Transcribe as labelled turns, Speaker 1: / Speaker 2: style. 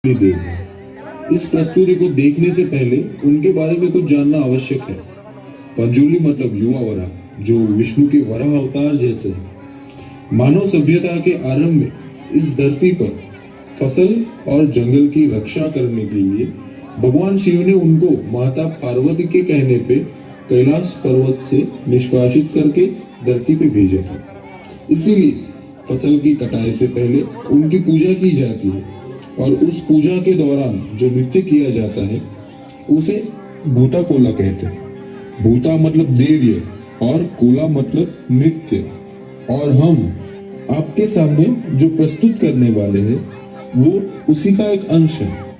Speaker 1: देव है। इस प्रस्तुति को देखने से पहले उनके बारे में कुछ जानना आवश्यक है। पंजुली मतलब युवा वराह, जो विष्णु के वराह अवतार जैसे है। मानव सभ्यता के आरंभ में इस धरती पर फसल और जंगल की रक्षा करने के लिए भगवान शिव ने उनको माता पार्वती के कहने पे कैलाश पर्वत से निष्कासित करके धरती पे भेजा था। इसीलिए फसल की कटाई से पहले उनकी पूजा की जाती है और उस पूजा के दौरान जो नृत्य किया जाता है उसे भूता कोला कहते हैं। भूता मतलब देव्य और कोला मतलब नृत्य। और हम आपके सामने जो प्रस्तुत करने वाले हैं वो उसी का एक अंश है।